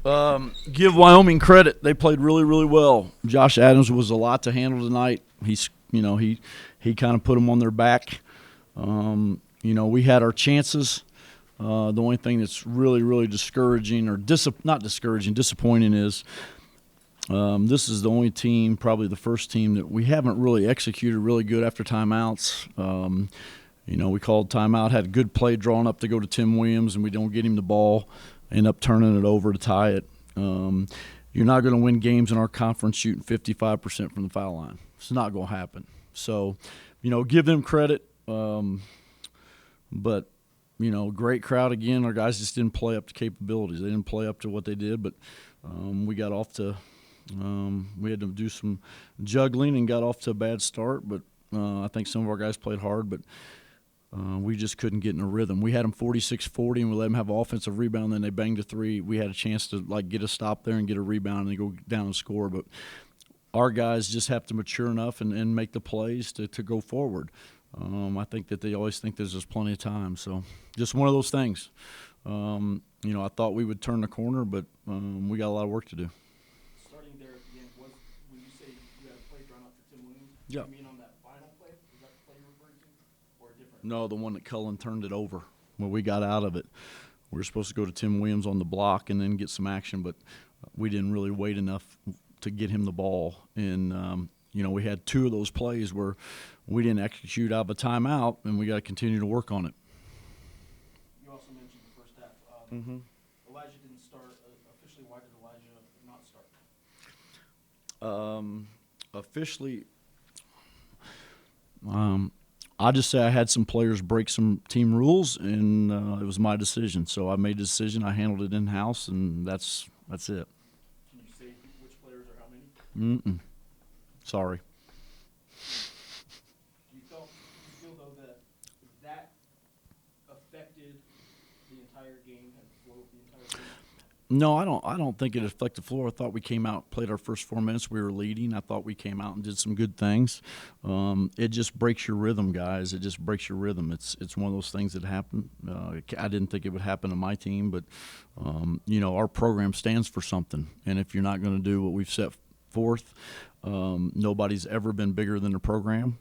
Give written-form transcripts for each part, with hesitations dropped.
Give Wyoming credit. They played really, really well. Josh Adams was a lot to handle tonight. He kind of put them on their back. We had our chances. The only thing that's really, really discouraging or not discouraging, disappointing is this is the only team, probably the first team, that we haven't really executed really good after timeouts. We called timeout, had a good play drawn up to go to Tim Williams, and we don't get him the ball, end up turning it over to tie it. You're not going to win games in our conference shooting 55% from the foul line. It's not going to happen. So, give them credit. But, great crowd again. Our guys just didn't play up to capabilities. They didn't play up to what they did, but we got off to we had to do some juggling and got off to a bad start. But I think some of our guys played hard, but we just couldn't get in a rhythm. We had them 46-40, and we let them have an offensive rebound. Then they banged a three. We had a chance to get a stop there and get a rebound and go down and score. But our guys just have to mature enough and make the plays to go forward. I think that they always think there's just plenty of time. So just one of those things. I thought we would turn the corner, but we got a lot of work to do. Starting there at the end, when you say you had a play drawn up for Tim Williams, yeah. You mean on that final play? Is that the play you're referring to, or a different? No, the one that Cullen turned it over when we got out of it. We were supposed to go to Tim Williams on the block and then get some action, but we didn't really wait enough to get him the ball. And, we had two of those plays where we didn't execute out of a timeout, and we got to continue to work on it. You also mentioned the first half. Elijah didn't start. Officially, why did Elijah not start? Officially, I just say I had some players break some team rules, and it was my decision. So I made the decision. I handled it in-house, and that's it. Can you say which players or how many? Sorry. Do you feel, though, that affected the entire game and the flow of the entire game? No, I don't think it affected the floor. I thought we came out, played our first 4 minutes. We were leading. I thought we came out and did some good things. It just breaks your rhythm, guys. It just breaks your rhythm. It's one of those things that happen. I didn't think it would happen to my team, but our program stands for something. And if you're not going to do what we've set forth, nobody's ever been bigger than the program.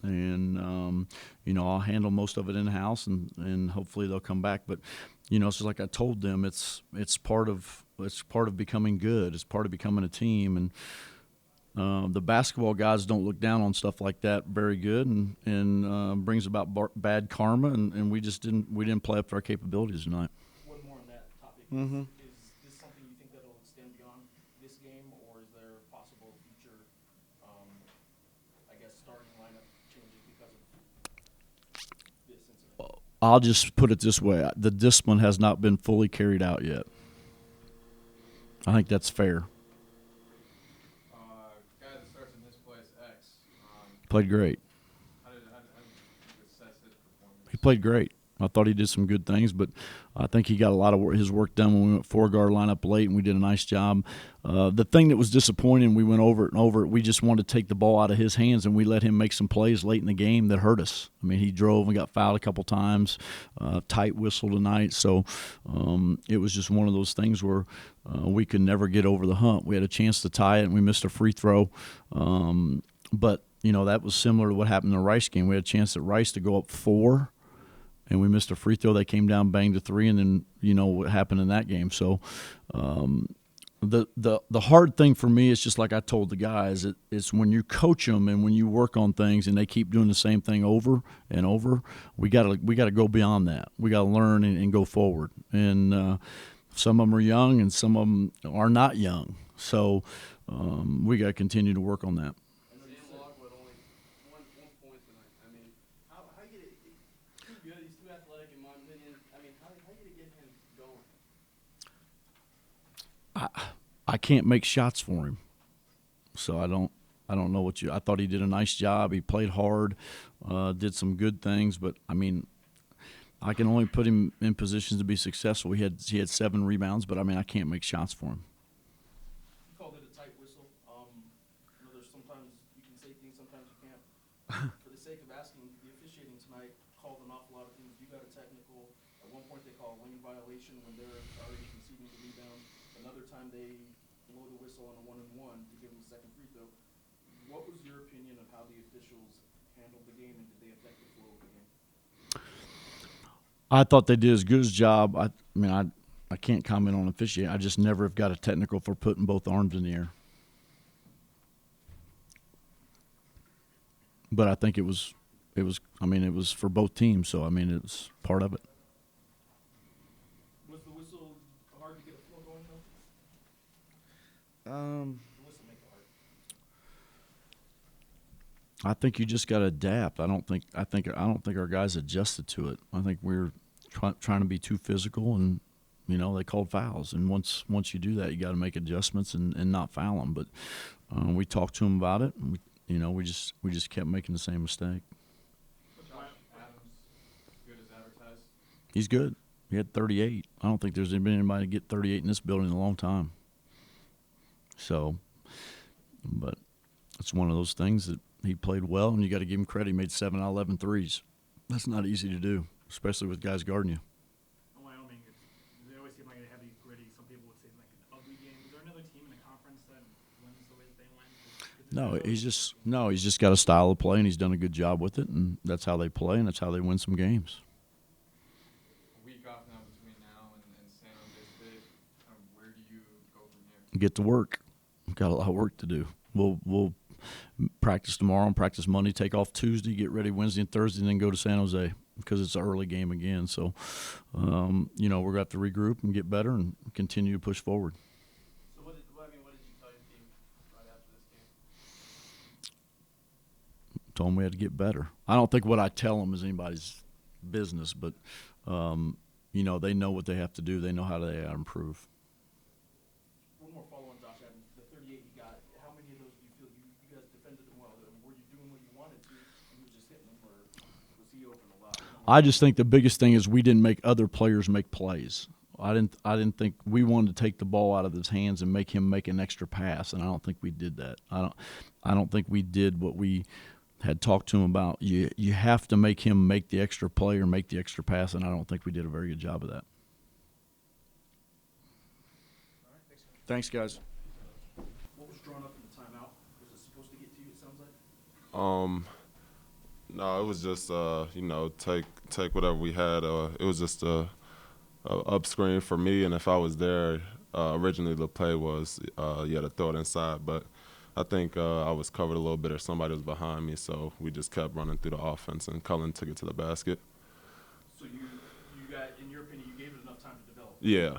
And I'll handle most of it in house, and hopefully they'll come back. But it's just like I told them, it's part of becoming good. It's part of becoming a team, and the basketball guys don't look down on stuff like that very good, and brings about bad karma. And we didn't play up to our capabilities tonight. One more on that topic. Mm-hmm. Is this something you think that'll extend beyond this game, or is there possible future, starting lineup changes because of this incident? I'll just put it this way. The discipline has not been fully carried out yet. I think that's fair. Guy that starts in this place, X. Played great. How did you assess his performance? He played great. I thought he did some good things, but I think he got a lot of his work done when we went four-guard lineup late, and we did a nice job. The thing that was disappointing, we went over it and over it. We just wanted to take the ball out of his hands, and we let him make some plays late in the game that hurt us. I mean, he drove and got fouled a couple times, tight whistle tonight. So it was just one of those things where we could never get over the hump. We had a chance to tie it, and we missed a free throw. But, that was similar to what happened in the Rice game. We had a chance at Rice to go up 4. And we missed a free throw. They came down, banged a 3, and then what happened in that game. So the hard thing for me is just like I told the guys. It's when you coach them and when you work on things and they keep doing the same thing over and over. We got to go beyond that. We got to learn and go forward. And some of them are young and some of them are not young. So we got to continue to work on that. I can't make shots for him, so I don't know I thought he did a nice job. He played hard, did some good things, but I mean, I can only put him in positions to be successful. He had 7 rebounds, but I mean, I can't make shots for him. You called it a tight whistle. There's sometimes you can say things, sometimes you can't. For the sake of asking, the officiating tonight called an awful lot of things. You got a technical. At one point, they call a lane violation when they're already conceding the rebound. Another time time they blow the whistle on a 1-and-1 to give them a second free throw. What was your opinion of how the officials handled the game, and did they affect the flow of the game? I thought they did as good a job. I mean, I can't comment on officiating. I just never have got a technical for putting both arms in the air. But I think it was for both teams, so I mean it was part of it. Was the whistle hard to get a flow going though? The whistle make it hard. I think you just got to adapt. I don't think our guys adjusted to it. I think we're trying to be too physical, and they called fouls. And once you do that, you got to make adjustments and not foul them. But we talked to them about it, and we just kept making the same mistake. Josh Adams, good as advertised. He's good. He had 38. I don't think there's been anybody to get 38 in this building in a long time. So, but it's one of those things that he played well, and you got to give him credit. He made 7 out of 11 threes. That's not easy to do, especially with guys guarding you. Wyoming, they always seem like a heavy, gritty. Some people would say like an ugly game. Is there another team in the conference that wins the way that they win? He's just got a style of play, and he's done a good job with it, and that's how they play, and that's how they win some games. A week off now between now and San Jose State. Where do you go from here? Get to work. We've got a lot of work to do. We'll practice tomorrow and practice Monday, take off Tuesday, get ready Wednesday and Thursday, and then go to San Jose because it's an early game again. So, we're going to have to regroup and get better and continue to push forward. So what did you tell your team right after this game? Told them we had to get better. I don't think what I tell them is anybody's business, but, they know what they have to do. They know how they improve. One more follow on Josh Adams. The 38 you got, how many of those do you feel you guys defended them well? Were you doing what you wanted to, and you were just hitting them, or was he open a lot? I just think the biggest thing is we didn't make other players make plays. I didn't think we wanted to take the ball out of his hands and make him make an extra pass, and I don't think we did that. I don't think we did what we had talked to him about. You have to make him make the extra play or make the extra pass, and I don't think we did a very good job of that. All right, thanks. Thanks, guys. What was drawn up in the timeout? Was it supposed to get to you, it sounds like? No, it was just take whatever we had. It was just a up screen for me, and if I was there, originally the play was you had to throw it inside, but I think I was covered a little bit or somebody was behind me, so we just kept running through the offense, and Cullen took it to the basket. So you got, in your opinion, you gave it enough time to develop? Yeah.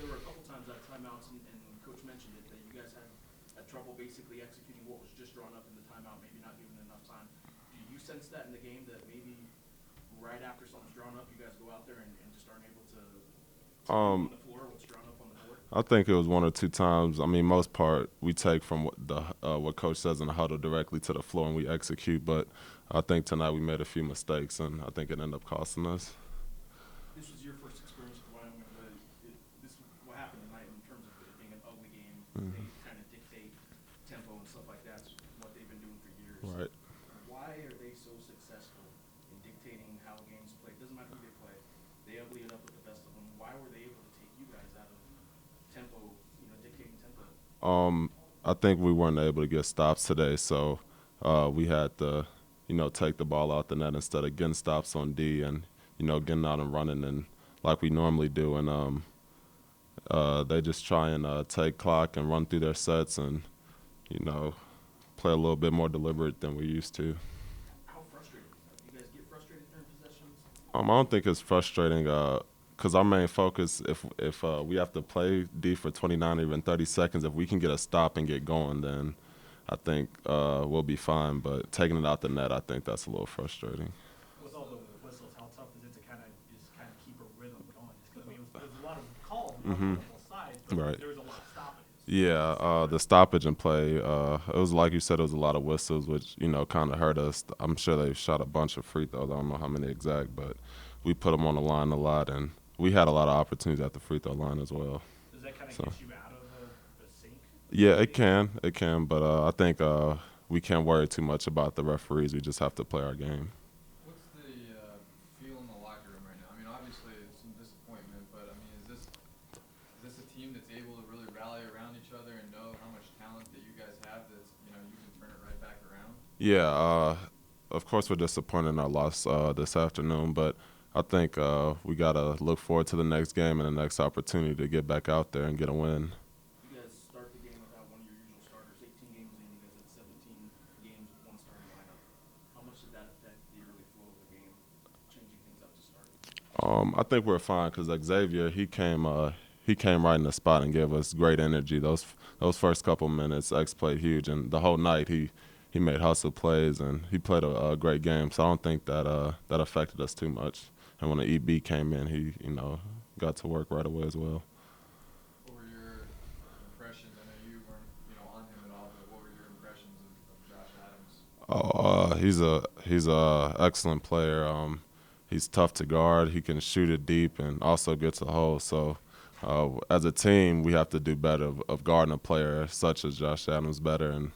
There were a couple times at timeouts, and Coach mentioned it, that you guys had trouble basically executing what was just drawn up in the timeout, maybe not giving it enough time. Do you sense that in the game, that maybe right after something's drawn up, you guys go out there and just aren't able to on the floor what's drawn up on the board? I think it was one or two times. I mean, most part we take from what Coach says in the huddle directly to the floor and we execute. But I think tonight we made a few mistakes, and I think it ended up costing us. This was your first experience with Wyoming, but this what happened tonight in terms of it being an ugly game. Mm-hmm. They kind of dictate tempo and stuff like that. It's what they've been doing for years. Right. Why are they so successful in dictating how games play? It doesn't matter who they play. They ugly it up with the best of them. Why were they able to take you guys out of tempo, dictating tempo? I think we weren't able to get stops today, so we had to, take the ball out the net instead of getting stops on D and, getting out and running and like we normally do. And they just try and take clock and run through their sets and, play a little bit more deliberate than we used to. How frustrating is that? Do you guys get frustrated during possessions? I don't think it's frustrating because our main focus, if we have to play D for 29 or even 30 seconds, if we can get a stop and get going, then I think we'll be fine. But taking it out the net, I think that's a little frustrating. With all the whistles, how tough is it to kind of keep a rhythm going? Because it was a lot of calls on both sides, but Right. there was a lot of stoppages. Yeah, the stoppage and play, it was like you said, it was a lot of whistles, which, kind of hurt us. I'm sure they shot a bunch of free throws. I don't know how many exact, but we put them on the line a lot, and we had a lot of opportunities at the free throw line as well. Does that kind of So. get you out of the sync? Yeah, it can, but I think we can't worry too much about the referees. We just have to play our game. What's the feel in the locker room right now? I mean, obviously it's some disappointment, but I mean, is this a team that's able to really Yeah, of course we're disappointed in our loss this afternoon, but I think we got to look forward to the next game and the next opportunity to get back out there and get a win. You guys start the game without one of your usual starters. 18 games in, you guys had 17 games with one starting lineup. How much did that affect the early flow of the game, changing things up to start? I think we're fine because Xavier he came right in the spot and gave us great energy. Those first couple minutes, X played huge, and the whole night he made hustle plays and he played a great game. So I don't think that affected us too much. And when the EB came in, he got to work right away as well. What were your impressions? I know you weren't, on him at all, but what were your impressions of Josh Adams? He's a excellent player. He's tough to guard. He can shoot it deep and also gets a hole. So as a team, we have to do better of guarding a player such as Josh Adams better.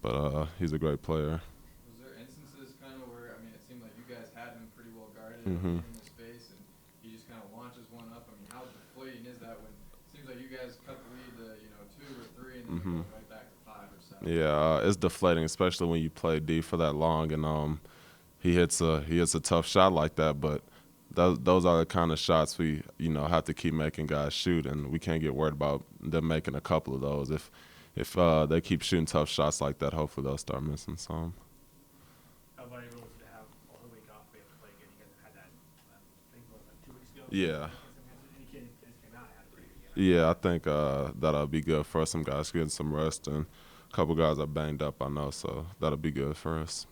But he's a great player. Was there instances kind of where, it seemed like you guys had him pretty well guarded Mhm. in his face, and he just kind of launches one up? How deflating is that when it seems like you guys cut the lead to, 2 or 3, and then Mhm. go right back to 5 or 7? Yeah, it's deflating, especially when you play D for that long, and he hits a tough shot like that. But those are the kind of shots we have to keep making guys shoot, and we can't get worried about them making a couple of those. If they keep shooting tough shots like that, hopefully they'll start missing some. How valuable is it to have a whole week off? We have to play again. You guys have had that, I think, what was that, 2 weeks ago? Yeah. Any kid just came out and had a pretty good game. Yeah, I think that'll be good for us. Some guys getting some rest, and a couple guys are banged up, I know, so that'll be good for us.